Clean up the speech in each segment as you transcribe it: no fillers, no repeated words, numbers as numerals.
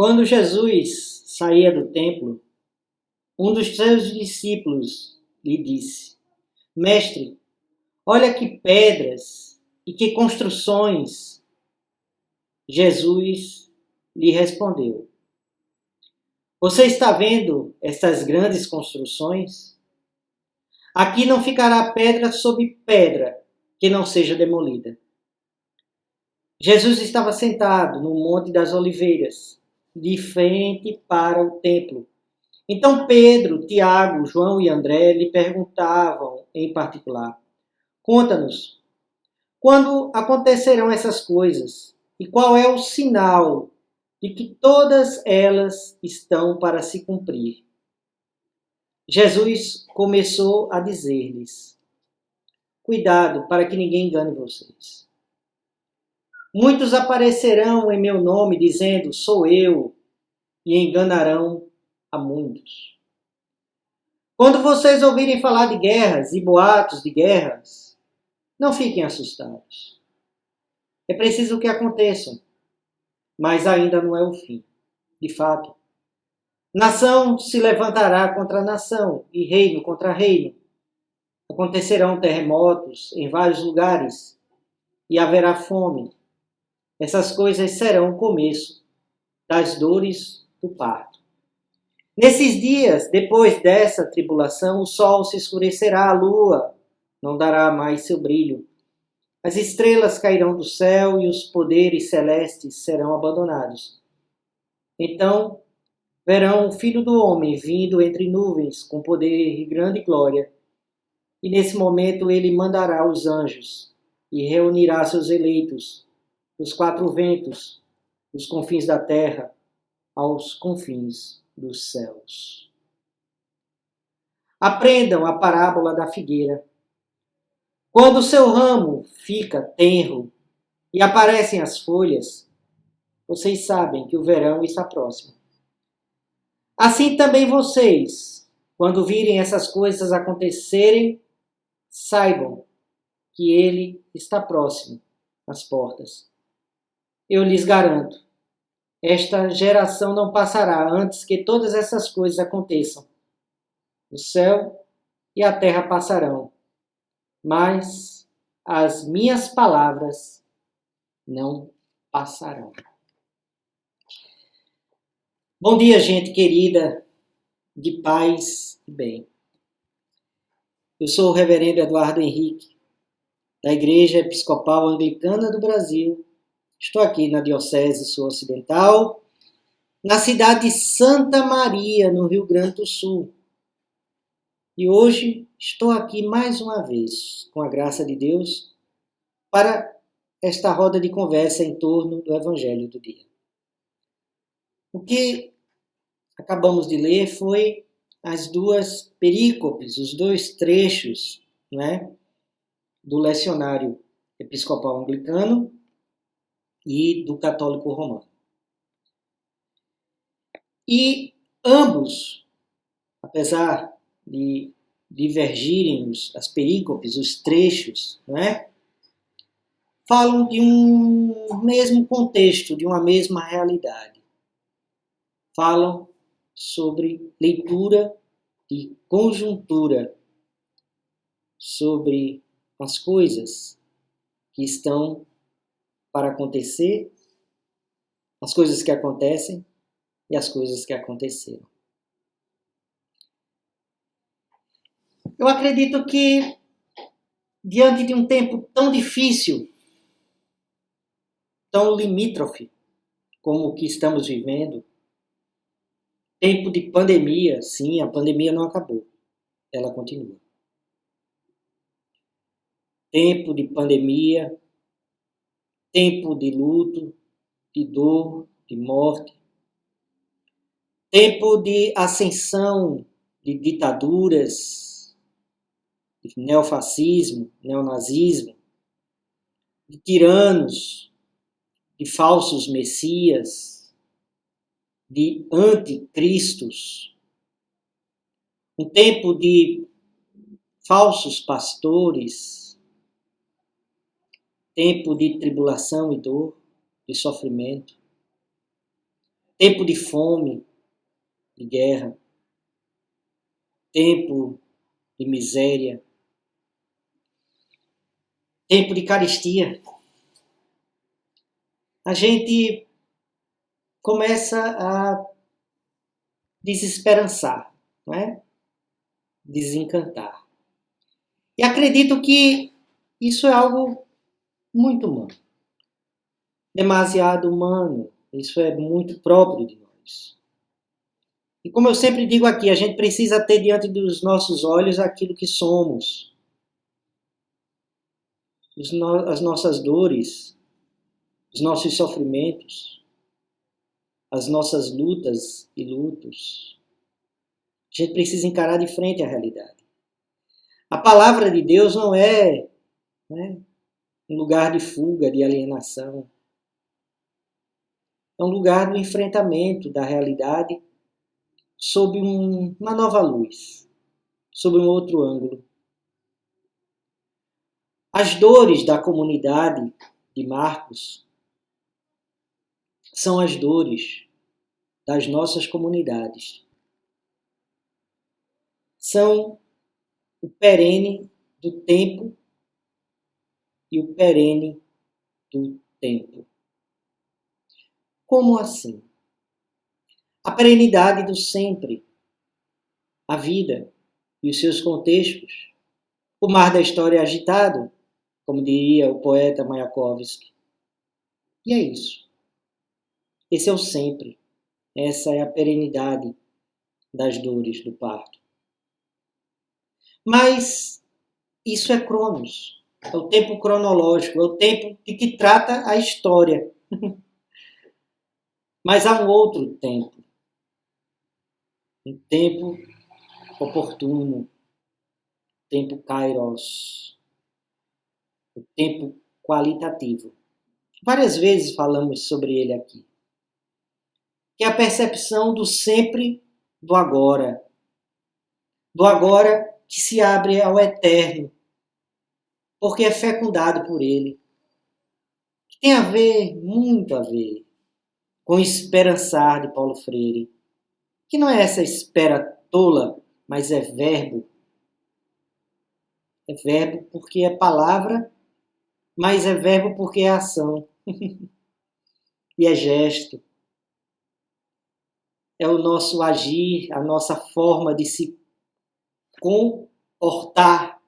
Quando Jesus saía do templo, um dos seus discípulos lhe disse: Mestre, olha que pedras e que construções. Jesus lhe respondeu: Você está vendo essas grandes construções? Aqui não ficará pedra sobre pedra que não seja demolida. Jesus estava sentado no Monte das Oliveiras, de frente para o templo. Então Pedro, Tiago, João e André lhe perguntavam em particular: Conta-nos, quando acontecerão essas coisas? E qual é o sinal de que todas elas estão para se cumprir? Jesus começou a dizer-lhes: Cuidado para que ninguém engane vocês. Muitos aparecerão em meu nome dizendo: Sou eu, e enganarão a muitos. Quando vocês ouvirem falar de guerras e boatos de guerras, não fiquem assustados. É preciso que aconteçam, mas ainda não é o fim. De fato, nação se levantará contra nação e reino contra reino. Acontecerão terremotos em vários lugares e haverá fome. Essas coisas serão o começo das dores do parto. Nesses dias, depois dessa tribulação, o sol se escurecerá, a lua não dará mais seu brilho. As estrelas cairão do céu e os poderes celestes serão abandonados. Então verão o Filho do Homem vindo entre nuvens com poder e grande glória. E nesse momento ele mandará os anjos e reunirá seus eleitos dos quatro ventos, dos confins da terra aos confins dos céus. Aprendam a parábola da figueira. Quando o seu ramo fica tenro e aparecem as folhas, vocês sabem que o verão está próximo. Assim também vocês, quando virem essas coisas acontecerem, saibam que ele está próximo às portas. Eu lhes garanto, esta geração não passará antes que todas essas coisas aconteçam. O céu e a terra passarão, mas as minhas palavras não passarão. Bom dia, gente querida, de paz e bem. Eu sou o reverendo Eduardo Henrique, da Igreja Episcopal Anglicana do Brasil. Estou aqui na Diocese Sul-Ocidental, na cidade de Santa Maria, no Rio Grande do Sul. E hoje estou aqui mais uma vez, com a graça de Deus, para esta roda de conversa em torno do Evangelho do dia. O que acabamos de ler foi as duas perícopes, os dois trechos, do lecionário episcopal anglicano e do católico romano. E ambos, apesar de divergirem as perícopes, os trechos, falam de um mesmo contexto, de uma mesma realidade. Falam sobre leitura e conjuntura, sobre as coisas que estão para acontecer, as coisas que acontecem e as coisas que aconteceram. Eu acredito que, diante de um tempo tão difícil, tão limítrofe como o que estamos vivendo, tempo de pandemia, sim, a pandemia não acabou, ela continua. Tempo de pandemia, tempo de luto, de dor, de morte, tempo de ascensão de ditaduras, de neofascismo, neonazismo, de tiranos, de falsos messias, de anticristos, um tempo de falsos pastores, tempo de tribulação e dor, de sofrimento, tempo de fome, de guerra, tempo de miséria, tempo de carestia, a gente começa a desesperançar, não é? Desencantar. E acredito que isso é algo muito humano, demasiado humano. Isso é muito próprio de nós. E como eu sempre digo aqui, a gente precisa ter diante dos nossos olhos aquilo que somos, as nossas dores, os nossos sofrimentos, as nossas lutas e lutos. A gente precisa encarar de frente a realidade. A palavra de Deus não é, né, um lugar de fuga, de alienação. É um lugar do enfrentamento da realidade sob uma nova luz, sob um outro ângulo. As dores da comunidade de Marcos são as dores das nossas comunidades. São o perene do tempo e o perene do tempo. Como assim? A perenidade do sempre, a vida e os seus contextos. O mar da história é agitado, como diria o poeta Mayakovsky. E é isso. Esse é o sempre. Essa é a perenidade das dores do parto. Mas isso é Cronos. É o tempo cronológico, é o tempo de que trata a história. Mas há um outro tempo. Um tempo oportuno. Tempo kairos. O tempo qualitativo. Várias vezes falamos sobre ele aqui. Que é a percepção do sempre do agora. Do agora que se abre ao eterno, porque é fecundado por ele. Que tem a ver, muito a ver, com esperançar de Paulo Freire. Que não é essa espera tola, mas é verbo. É verbo porque é palavra, mas é verbo porque é ação. E é gesto. É o nosso agir, a nossa forma de se comportar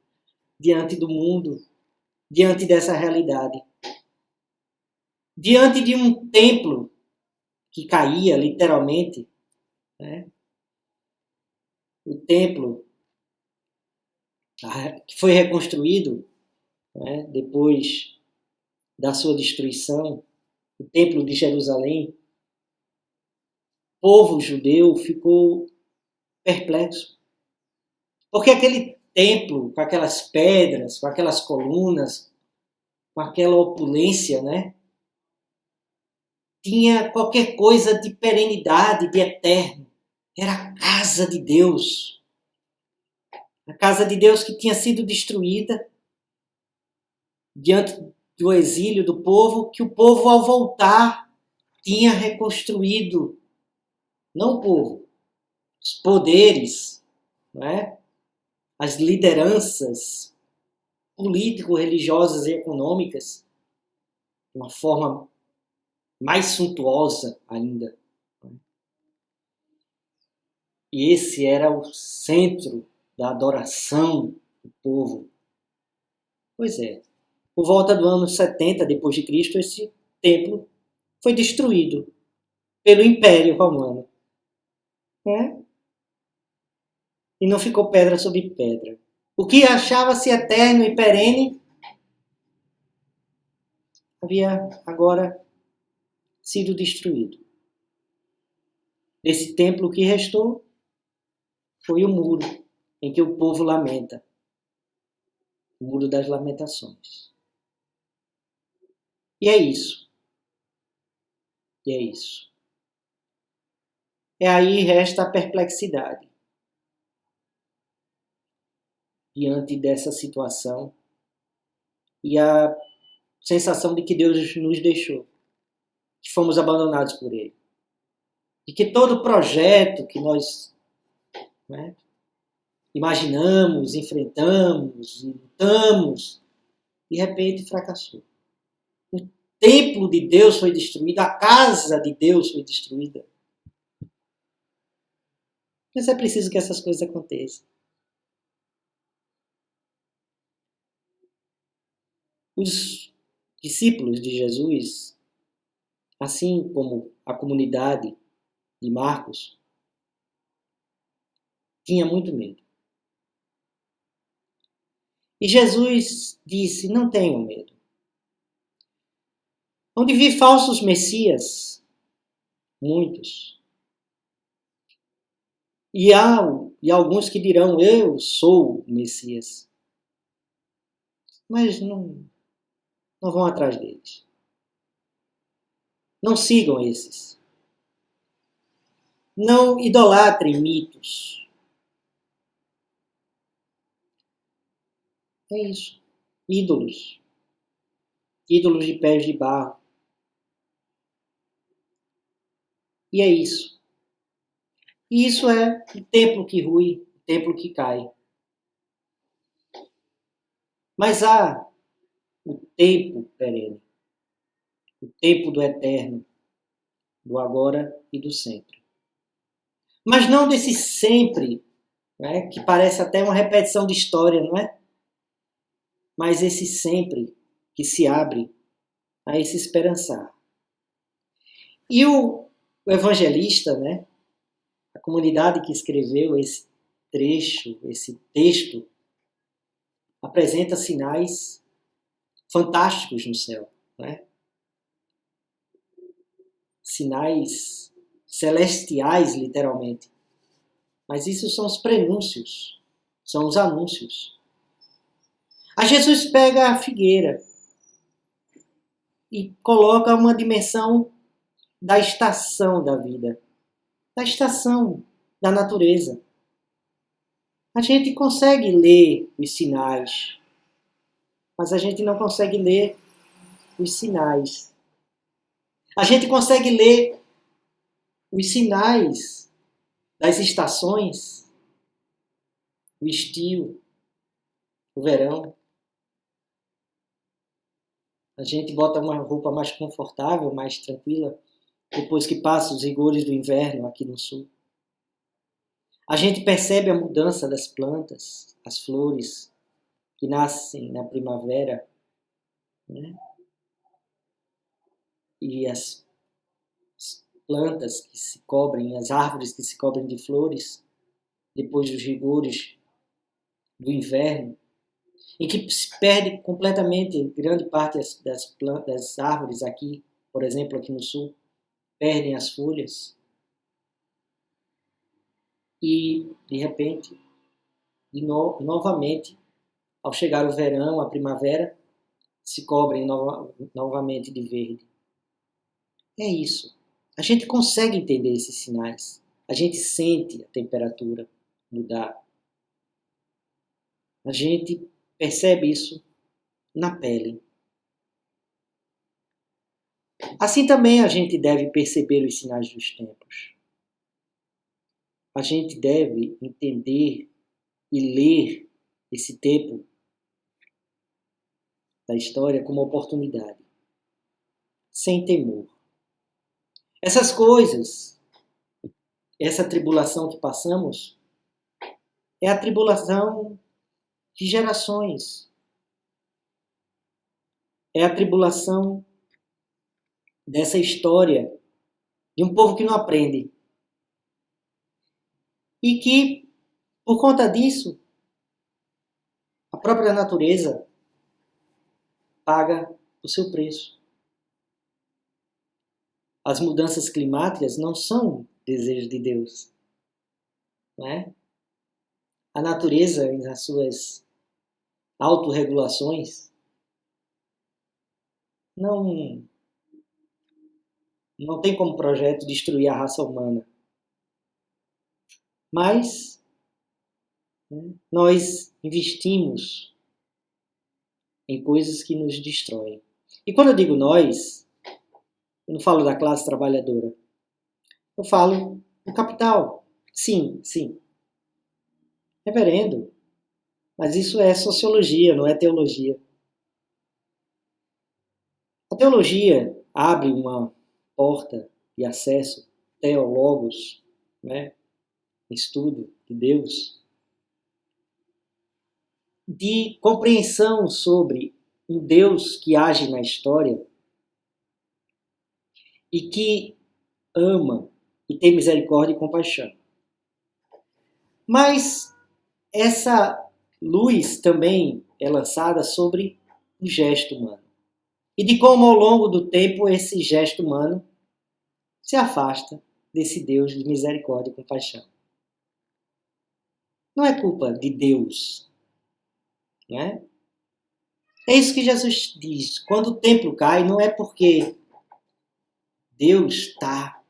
diante do mundo, diante dessa realidade. Diante de um templo que caía, literalmente, né? O templo que foi reconstruído, né, depois da sua destruição, o templo de Jerusalém, o povo judeu ficou perplexo. Porque aquele templo, com aquelas pedras, com aquelas colunas, com aquela opulência, né, tinha qualquer coisa de perenidade, de eterno. Era a casa de Deus. A casa de Deus que tinha sido destruída diante do exílio do povo, que o povo, ao voltar, tinha reconstruído. Não o povo, os poderes, né? As lideranças político-religiosas e econômicas, de uma forma mais suntuosa ainda. E esse era o centro da adoração do povo. Pois é, por volta do ano 70 depois de Cristo, esse templo foi destruído pelo Império Romano. Né? E não ficou pedra sobre pedra. O que achava-se eterno e perene havia agora sido destruído. Desse templo, o que restou foi o muro em que o povo lamenta. O muro das lamentações. E é isso. E é isso. E aí resta a perplexidade diante dessa situação e a sensação de que Deus nos deixou, que fomos abandonados por Ele. E que todo projeto que nós, né, imaginamos, enfrentamos, lutamos, de repente fracassou. O templo de Deus foi destruído, a casa de Deus foi destruída. Mas é preciso que essas coisas aconteçam. Os discípulos de Jesus, assim como a comunidade de Marcos, tinha muito medo. E Jesus disse: não tenham medo. Onde vi falsos messias, muitos. E há alguns que dirão: eu sou o Messias. Mas não vão atrás deles. Não sigam esses. Não idolatrem mitos. É isso. Ídolos. Ídolos de pés de barro. E é isso. E isso é o templo que rui, o templo que cai. Mas há o tempo perene, o tempo do eterno, do agora e do sempre. Mas não desse sempre, né, que parece até uma repetição de história, não é? Mas esse sempre que se abre a esse esperançar. E o evangelista, né, a comunidade que escreveu esse trecho, esse texto, apresenta sinais fantásticos no céu, né? Sinais celestiais, literalmente. Mas isso são os prenúncios, são os anúncios. Aí Jesus pega a figueira e coloca uma dimensão da estação da vida, da estação da natureza. A gente consegue ler os sinais, mas a gente não consegue ler os sinais. A gente consegue ler os sinais das estações, o estio, o verão. A gente bota uma roupa mais confortável, mais tranquila, depois que passa os rigores do inverno aqui no sul. A gente percebe a mudança das plantas, as flores que nascem na primavera, né? E as plantas que se cobrem, as árvores que se cobrem de flores, depois dos rigores do inverno, em que se perde completamente grande parte das árvores aqui, por exemplo, aqui no sul, perdem as folhas. E, de repente, novamente, ao chegar o verão, a primavera, se cobrem novamente de verde. É isso. A gente consegue entender esses sinais. A gente sente a temperatura mudar. A gente percebe isso na pele. Assim também a gente deve perceber os sinais dos tempos. A gente deve entender e ler esse tempo da história como oportunidade, sem temor. Essas coisas, essa tribulação que passamos, é a tribulação de gerações. É a tribulação dessa história de um povo que não aprende. E que, por conta disso, a própria natureza paga o seu preço. As mudanças climáticas não são desejo de Deus, não é? A natureza, nas suas autorregulações, não tem como projeto destruir a raça humana. Mas nós investimos em coisas que nos destroem. E quando eu digo nós, eu não falo da classe trabalhadora. Eu falo do capital. Sim, sim. Reverendo. Mas isso é sociologia, não é teologia. A teologia abre uma porta de acesso, teólogos, né? Estudo de Deus, de compreensão sobre um Deus que age na história e que ama e tem misericórdia e compaixão. Mas essa luz também é lançada sobre o gesto humano. E de como ao longo do tempo esse gesto humano se afasta desse Deus de misericórdia e compaixão. Não é culpa de Deus, né? É isso que Jesus diz. Quando o templo cai, não é porque Deus está,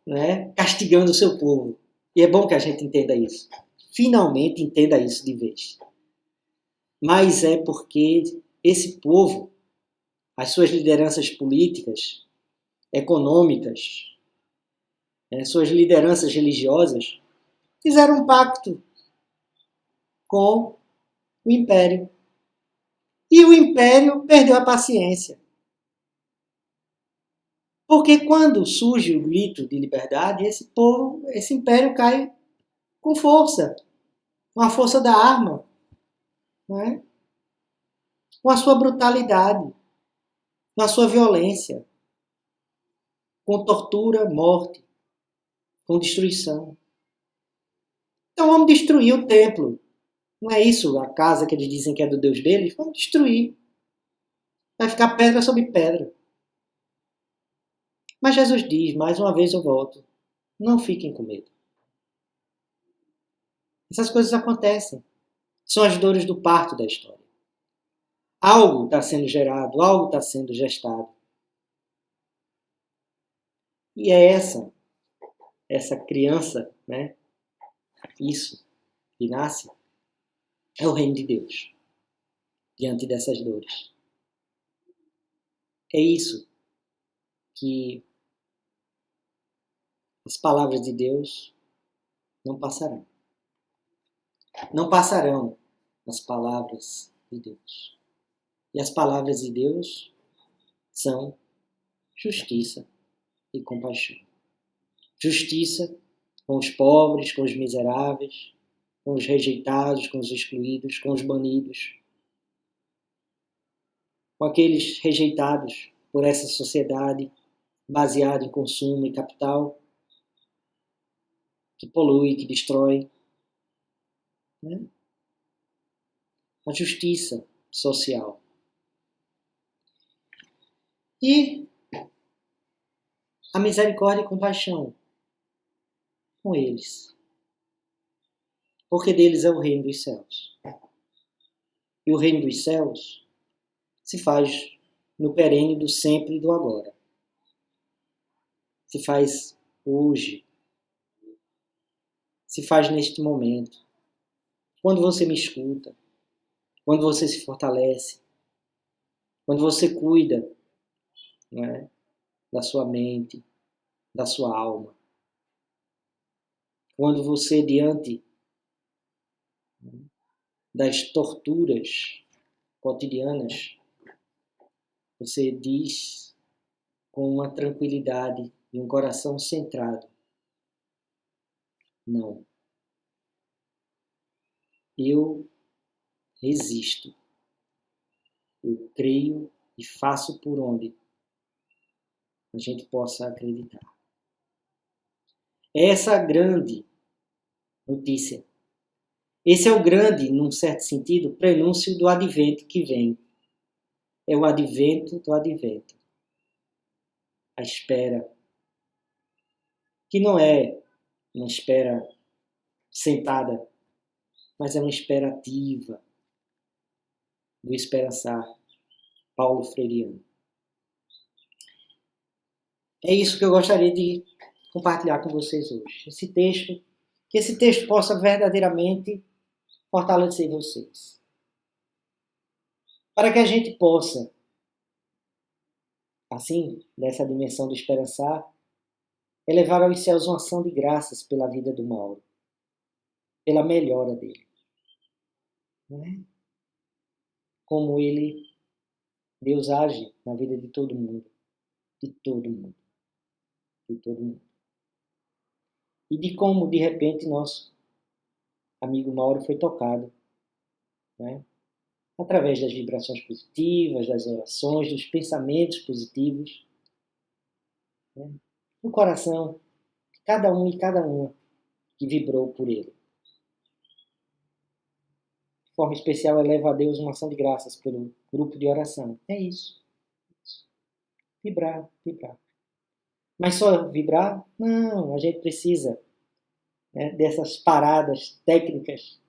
né, castigando o seu povo. E é bom que a gente entenda isso. Finalmente entenda isso de vez. Mas é porque esse povo, as suas lideranças políticas, econômicas, suas lideranças religiosas, fizeram um pacto com o império. E o império perdeu a paciência. Porque quando surge o grito de liberdade, esse império cai com força, com a força da arma, não é? Com a sua brutalidade, com a sua violência, com tortura, morte, com destruição. Então vamos destruir o templo. Não é isso a casa que eles dizem que é do Deus deles? Vamos destruir. Vai ficar pedra sobre pedra. Mas Jesus diz, mais uma vez eu volto, não fiquem com medo. Essas coisas acontecem. São as dores do parto da história. Algo está sendo gerado, algo está sendo gestado. E é essa criança, né? Isso que nasce, é o reino de Deus diante dessas dores. É isso que as palavras de Deus não passarão. Não passarão as palavras de Deus. E as palavras de Deus são justiça e compaixão. Justiça com os pobres, com os miseráveis, com os rejeitados, com os excluídos, com os banidos, com aqueles rejeitados por essa sociedade baseada em consumo e capital, que polui, que destrói. Né? A justiça social. E a misericórdia e compaixão com eles. Porque deles é o reino dos céus. E o reino dos céus se faz no perene do sempre e do agora. Se faz hoje. Se faz neste momento. Quando você me escuta. Quando você se fortalece. Quando você cuida, né, da sua mente, da sua alma. Quando você, diante das torturas cotidianas, você diz com uma tranquilidade e um coração centrado: não. Eu resisto. Eu creio e faço por onde a gente possa acreditar. Essa é a grande notícia. Esse é o grande, num certo sentido, prenúncio do advento que vem. É o advento do advento. A espera. Que não é uma espera sentada, mas é uma espera ativa do esperançar Paulo Freireano. É isso que eu gostaria de compartilhar com vocês hoje. Que esse texto possa verdadeiramente fortalecer vocês. Para que a gente possa assim, nessa dimensão do esperançar, é levar aos céus uma ação de graças pela vida do Mauro, pela melhora dele. Não é? Como Deus age na vida de todo mundo, de todo mundo, de todo mundo. E de como, de repente, nosso amigo Mauro foi tocado, né? Através das vibrações positivas, das orações, dos pensamentos positivos, né? No coração de cada um e cada uma que vibrou por ele. De forma especial, eleva a Deus uma ação de graças pelo grupo de oração. É isso. Vibrar, vibrar. Mas só vibrar? Não, a gente precisa, né, dessas paradas técnicas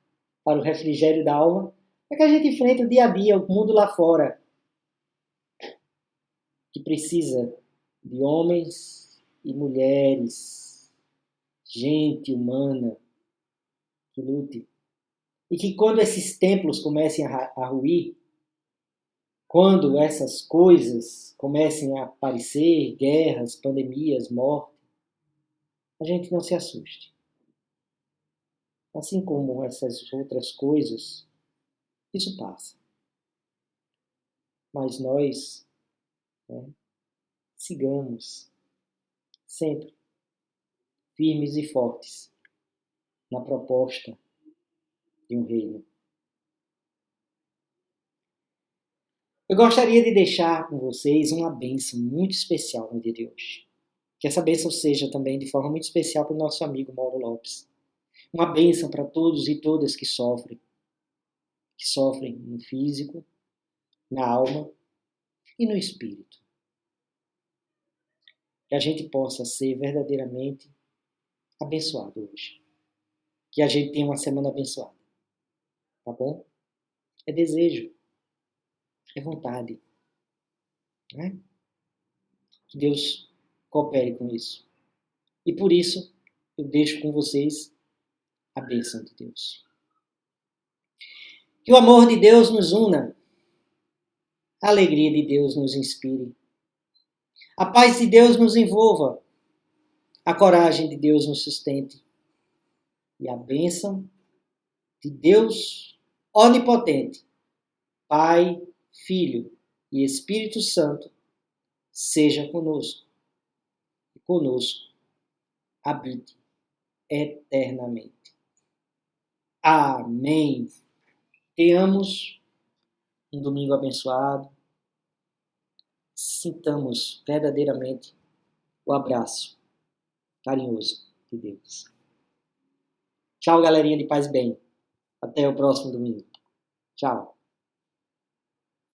para o refrigério da alma, para que a gente enfrente o dia a dia, o mundo lá fora, que precisa de homens e mulheres, gente humana, que lute. E que quando esses templos comecem a ruir, quando essas coisas comecem a aparecer, guerras, pandemias, morte, a gente não se assuste. Assim como essas outras coisas, isso passa. Mas nós, né, sigamos sempre firmes e fortes na proposta de um reino. Eu gostaria de deixar com vocês uma bênção muito especial no dia de hoje. Que essa bênção seja também de forma muito especial para o nosso amigo Mauro Lopes. Uma bênção para todos e todas que sofrem no físico, na alma e no espírito. Que a gente possa ser verdadeiramente abençoado hoje. Que a gente tenha uma semana abençoada. Tá bom? É desejo. É vontade. Né? Que Deus coopere com isso. E por isso, eu deixo com vocês a bênção de Deus. Que o amor de Deus nos una. A alegria de Deus nos inspire. A paz de Deus nos envolva. A coragem de Deus nos sustente. E a bênção de Deus onipotente, Pai, Filho e Espírito Santo, seja conosco. E conosco habite eternamente. Amém. Tenhamos um domingo abençoado. Sintamos verdadeiramente o abraço carinhoso de Deus. Tchau, galerinha de paz e bem. Até o próximo domingo. Tchau.